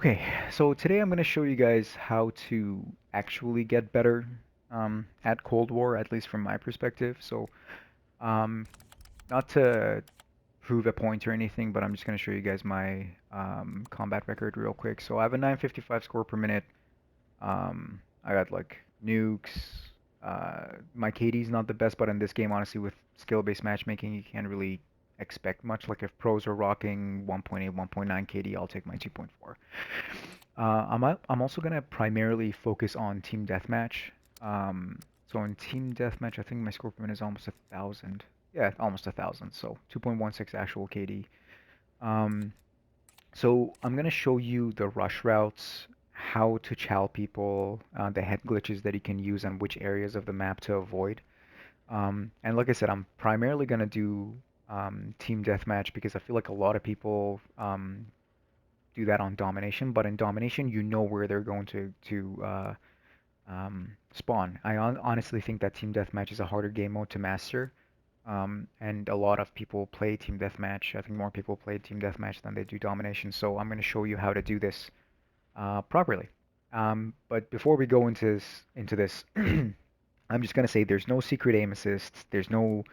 Okay, so today I'm going to show you guys how to actually get better at Cold War, at least from my perspective. Um, not to prove a point or anything, but I'm just going to show you guys my combat record real quick. So I have a 955 score per minute. I got like nukes. My KD's not the best, but in this game, honestly, with skill-based matchmaking, you can't really expect much. Like if pros are rocking 1.8, 1.9 KD, I'll take my 2.4. I'm also gonna primarily focus on team deathmatch. So in team deathmatch, I think my score per minute is almost 1,000. Yeah, almost 1,000. So 2.16 actual KD. Um, so I'm gonna show you the rush routes, how to chow people, the head glitches that you can use, and which areas of the map to avoid. And like I said, I'm primarily gonna do team deathmatch because I feel like a lot of people do that on domination, but in domination, you know where they're going to spawn. I honestly think that team deathmatch is a harder game mode to master, and a lot of people play team deathmatch. I think more people play team deathmatch than they do domination. So I'm going to show you how to do this properly. But before we go into this, I'm just going to say there's no secret aim assists. There's no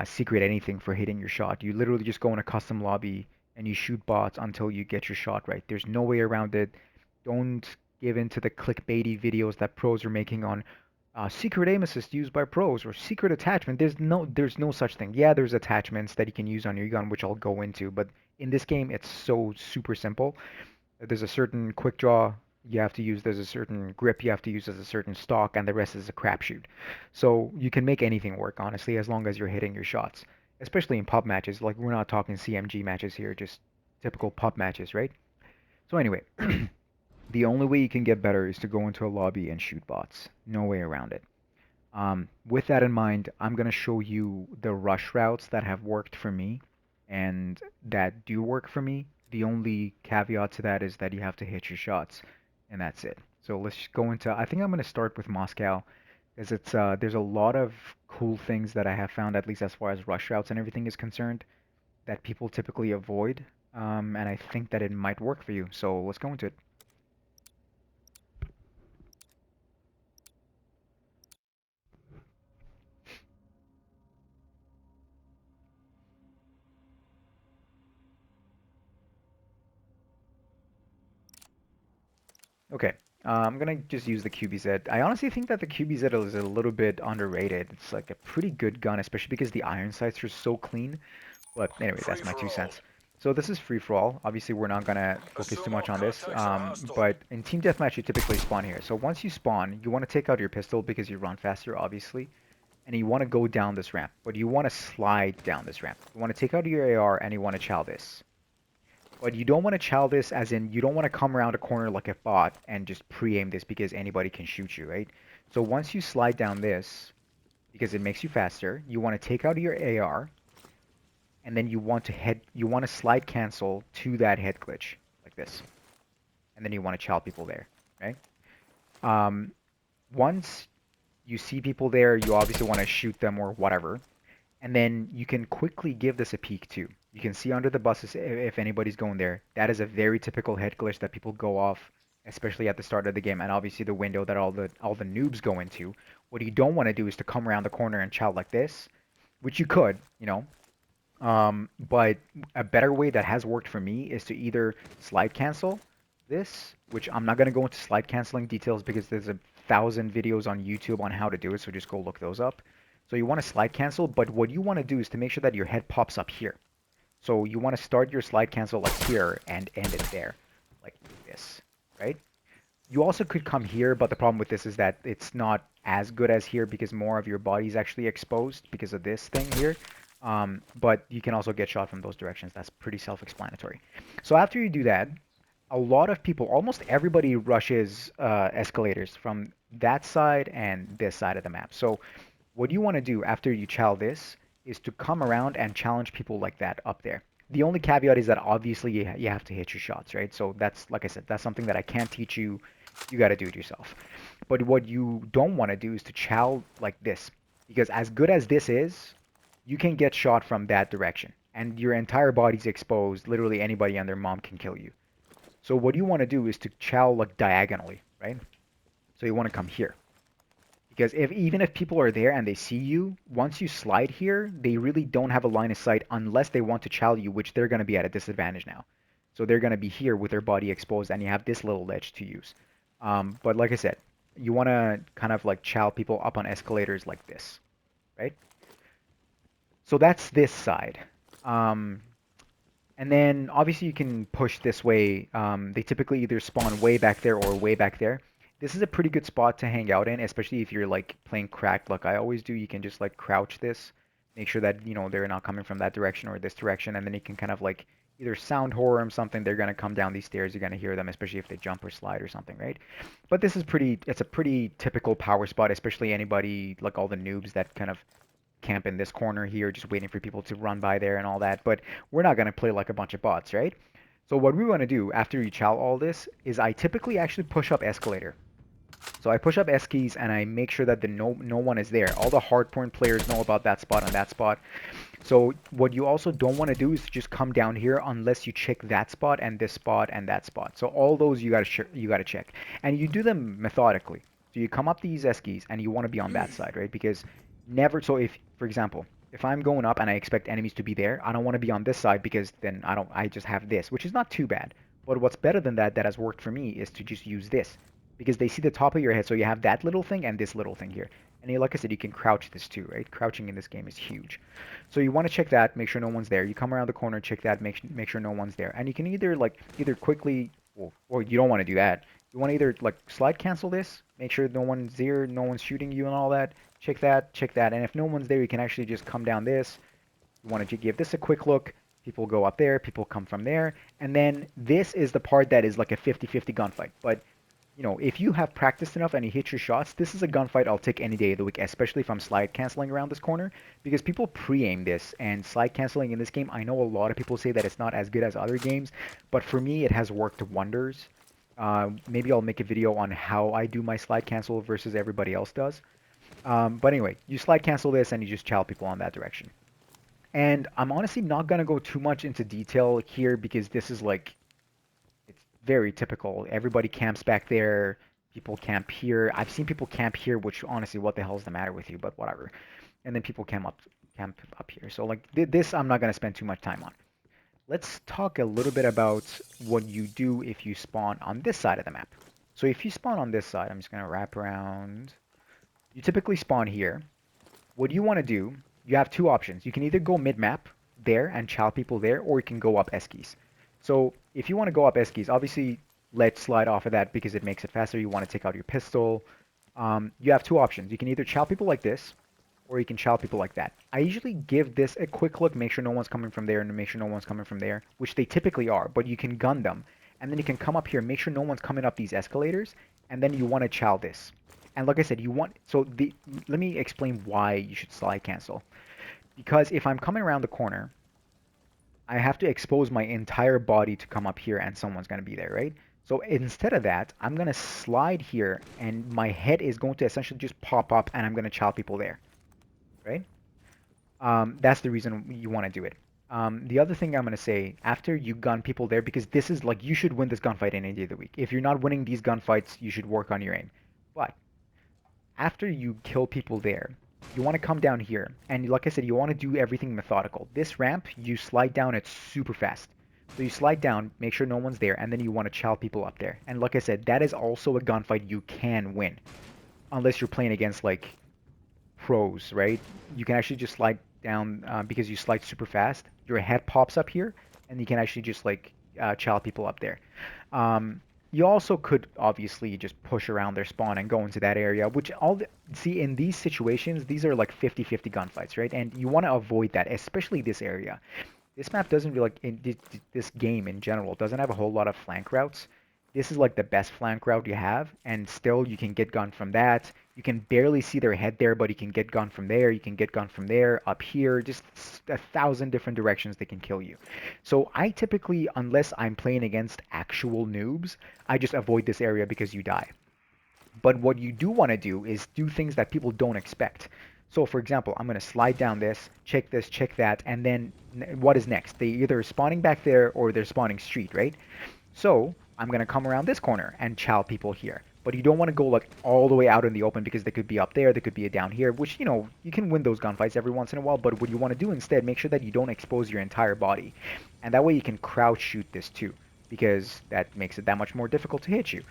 secret anything for hitting your shot. You literally just go in a custom lobby and you shoot bots until you get your shot right. There's no way around it. Don't give in to the clickbaity videos that pros are making on secret aim assist used by pros or secret attachment. There's no such thing. Yeah, there's attachments that you can use on your gun, which I'll go into, but in this game, it's so super simple. There's a certain quick draw you have to use, there's a certain grip you have to use, there's a certain stock, and the rest is a crapshoot. So you can make anything work, honestly, as long as you're hitting your shots. Especially in pub matches, like we're not talking CMG matches here, just typical pub matches, right? So anyway, the only way you can get better is to go into a lobby and shoot bots. No way around it. With that in mind, I'm going to show you the rush routes that have worked for me and that do work for me. The only caveat to that is that you have to hit your shots, and that's it. So let's just go into. I think I'm going to start with Moscow, because there's a lot of cool things that I have found, at least as far as rush routes and everything is concerned, that people typically avoid, and I think that it might work for you. So let's go into it. Okay. I'm gonna just use the QBZ. I honestly think that the QBZ is a little bit underrated. It's like a pretty good gun, especially because the iron sights are so clean. But anyway, Free that's my for two all. cents. So this is free for all. Obviously, we're not gonna focus too Assume all much on this. contacts are hostile. But in team deathmatch, you typically spawn here. So once you spawn, you want to take out your pistol because you run faster, obviously, and you want to go down this ramp. But you want to slide down this ramp. You want to take out your AR and you want to chow this. But you don't want to chow this as in you don't want to come around a corner like a bot and just pre-aim this because anybody can shoot you, right? So once you slide down this, because it makes you faster, you want to take out your AR and then you want to slide cancel to that head glitch like this. And then you want to chow people there, right? Um, once you see people there, you obviously want to shoot them or whatever. And then you can quickly give this a peek too. You can see under the buses if anybody's going there. That is a very typical head glitch that people go off, especially at the start of the game, and obviously the window that all the noobs go into. What you don't want to do is to come around the corner and chow like this, which you could, you know. But a better way that has worked for me is to either slide cancel this, which I'm not gonna go into slide canceling details because there's 1,000 videos on YouTube on how to do it, so just go look those up. So you want to slide cancel, but what you want to do is to make sure that your head pops up here. So you want to start your slide cancel like here and end it there, like this, right? You also could come here, but the problem with this is that it's not as good as here because more of your body is actually exposed because of this thing here. But you can also get shot from those directions. That's pretty self-explanatory. So after you do that, a lot of people, almost everybody rushes escalators from that side and this side of the map. So what you want to do after you chow this is to come around and challenge people like that up there. The only caveat is that obviously you have to hit your shots, right? So that's, like I said, that's something that I can't teach you. You got to do it yourself. But what you don't want to do is to chow like this, because as good as this is, you can get shot from that direction, and your entire body's exposed. Literally anybody and their mom can kill you. So what you want to do is to chow like diagonally, right? So you want to come here. Because if even if people are there and they see you, once you slide here, they really don't have a line of sight unless they want to chow you, which they're going to be at a disadvantage now. So they're going to be here with their body exposed, and you have this little ledge to use. But like I said, you want to kind of like chow people up on escalators like this, right? So that's this side. Um, and then obviously you can push this way. They typically either spawn way back there or way back there. This is a pretty good spot to hang out in, especially if you're like playing cracked like I always do. You can just like crouch this, make sure that, they're not coming from that direction or this direction, and then you can kind of like either sound horror them something. They're gonna come down these stairs. You're gonna hear them, especially if they jump or slide or something, right? But it's a pretty typical power spot, especially anybody like all the noobs that kind of camp in this corner here, just waiting for people to run by there and all that. But we're not going to play like a bunch of bots, right? So what we want to do after you chow all this is I typically actually push up escalator. So I push up S keys and I make sure that the no one is there. All the hardpoint players know about that spot and that spot. So what you also don't want to do is just come down here unless you check that spot and this spot and that spot. So all those you gotta check, and you do them methodically. So you come up these S keys and you want to be on that side, right? Because never. So if, for example, if I'm going up and I expect enemies to be there, I don't want to be on this side because then I don't. I just have this, which is not too bad. But what's better than that, that has worked for me, is to just use this because they see the top of your head. So you have that little thing and this little thing here. And like I said, you can crouch this too, right? Crouching in this game is huge. So you want to check that, make sure no one's there. You come around the corner, check that, make sure no one's there. And you can either quickly, or you don't want to do that. You want to either like slide cancel this, make sure no one's there, no one's shooting you and all that. Check that, check that. And if no one's there, you can actually just come down this. You want to give this a quick look. People go up there, people come from there. And then this is the part that is like a 50-50 gunfight. But if you have practiced enough and you hit your shots, this is a gunfight I'll take any day of the week, especially if I'm slide canceling around this corner, because people pre-aim this, and slide canceling in this game, I know a lot of people say that it's not as good as other games, but for me, it has worked wonders. Maybe I'll make a video on how I do my slide cancel versus everybody else does. But anyway, you slide cancel this and you just chow people on that direction. And I'm honestly not going to go too much into detail here because this is like very typical. Everybody camps back there. People camp here. I've seen people camp here, which honestly, what the hell is the matter with you? But whatever. And then people camp up here. So like this, I'm not gonna spend too much time on. Let's talk a little bit about what you do if you spawn on this side of the map. So if you spawn on this side, I'm just gonna wrap around. You typically spawn here. What you want to do, you have two options. You can either go mid-map there and chow people there, or you can go up Eskies. So if you want to go up Eskies, obviously let's slide off of that because it makes it faster. You want to take out your pistol. You have two options. You can either chow people like this, or you can chow people like that. I usually give this a quick look, make sure no one's coming from there, and make sure no one's coming from there, which they typically are, but you can gun them. And then you can come up here, make sure no one's coming up these escalators, and then you want to chow this. And like I said, let me explain why you should slide cancel. Because if I'm coming around the corner, I have to expose my entire body to come up here and someone's going to be there, right? So instead of that, I'm going to slide here and my head is going to essentially just pop up and I'm going to chow people there, right? That's the reason you want to do it. The other thing I'm going to say, after you gun people there, because this is like, you should win this gunfight any day of the week. If you're not winning these gunfights, you should work on your aim. But after you kill people there, you want to come down here. And like I said, you want to do everything methodical. This ramp, you slide down it super fast. So you slide down, make sure no one's there, and then you want to chow people up there. And like I said, that is also a gunfight you can win. Unless you're playing against, like, pros, right? You can actually just slide down because you slide super fast. Your head pops up here, and you can actually just, like, chow people up there. You also could obviously just push around their spawn and go into that area, which see in these situations, these are like 50-50 gunfights, right? And you want to avoid that, especially this area. This map doesn't really, like, this game in general doesn't have a whole lot of flank routes. This is like the best flank route you have, and still you can get gun from that. You can barely see their head there, but you can get gun from there. You can get gun from there, up here, just 1,000 different directions they can kill you. So I typically, unless I'm playing against actual noobs, I just avoid this area because you die. But what you do want to do is do things that people don't expect. So for example, I'm going to slide down this, check that, and then what is next? They either spawning back there or they're spawning street, right? So I'm gonna come around this corner and chow people here. But you don't want to go like all the way out in the open because they could be up there, they could be down here, which, you know, you can win those gunfights every once in a while, but what you want to do instead, make sure that you don't expose your entire body. And that way you can crouch shoot this too, because that makes it that much more difficult to hit you.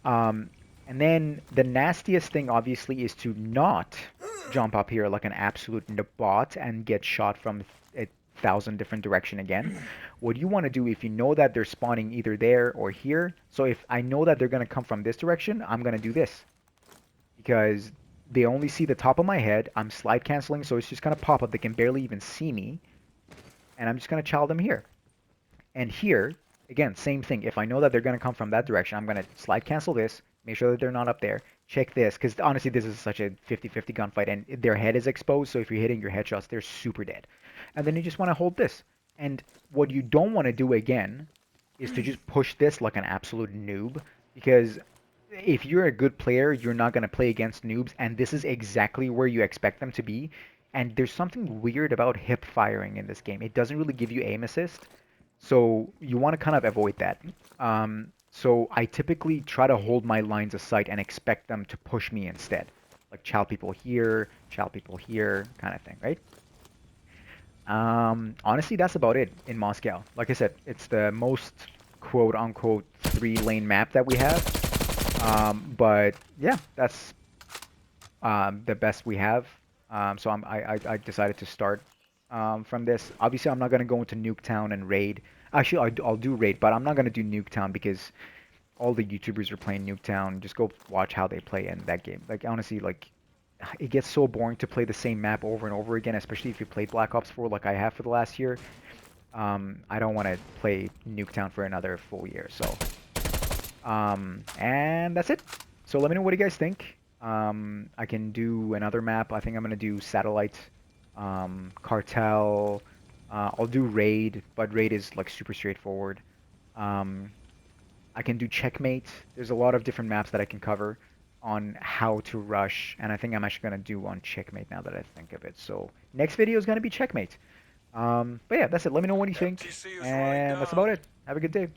Um, and then the nastiest thing, obviously, is to not jump up here like an absolute bot and get shot from a thousand different direction again. What you want to do, if you know that they're spawning either there or here, so if I know that they're going to come from this direction, I'm going to do this. Because they only see the top of my head. I'm slide canceling, so it's just going to pop up. They can barely even see me. And I'm just going to chow them here. And here, again, same thing. If I know that they're going to come from that direction, I'm going to slide cancel this, make sure that they're not up there. Check this, because honestly, this is such a 50-50 gunfight, and their head is exposed, so if you're hitting your headshots, they're super dead. And then you just want to hold this. And what you don't want to do again is to just push this like an absolute noob, because if you're a good player, you're not going to play against noobs, and this is exactly where you expect them to be. And there's something weird about hip firing in this game. It doesn't really give you aim assist, so you want to kind of avoid that. So I typically try to hold my lines of sight and expect them to push me instead. Like chow people here, kind of thing, right? Honestly, that's about it in Moscow. Like I said, it's the most quote-unquote three-lane map that we have. But yeah, that's the best we have. So I decided to start from this. Obviously, I'm not gonna go into Nuketown and raid. Actually, I'll do raid, but I'm not gonna do Nuketown because all the YouTubers are playing Nuketown. Just go watch how they play in that game. Like honestly, like it gets so boring to play the same map over and over again, especially if you played Black Ops 4 like I have for the last year. I don't want to play Nuketown for another full year. So, and that's it. So let me know what you guys think. I can do another map. I think I'm gonna do Satellite, Cartel. I'll do Raid, but Raid is like super straightforward. Um, I can do Checkmate. There's a lot of different maps that I can cover on how to rush, and I think I'm actually gonna do one Checkmate now that I think of it. So next video is gonna be Checkmate. But yeah, that's it. Let me know what you think, FTC is running and that's about down. it. Have a good day.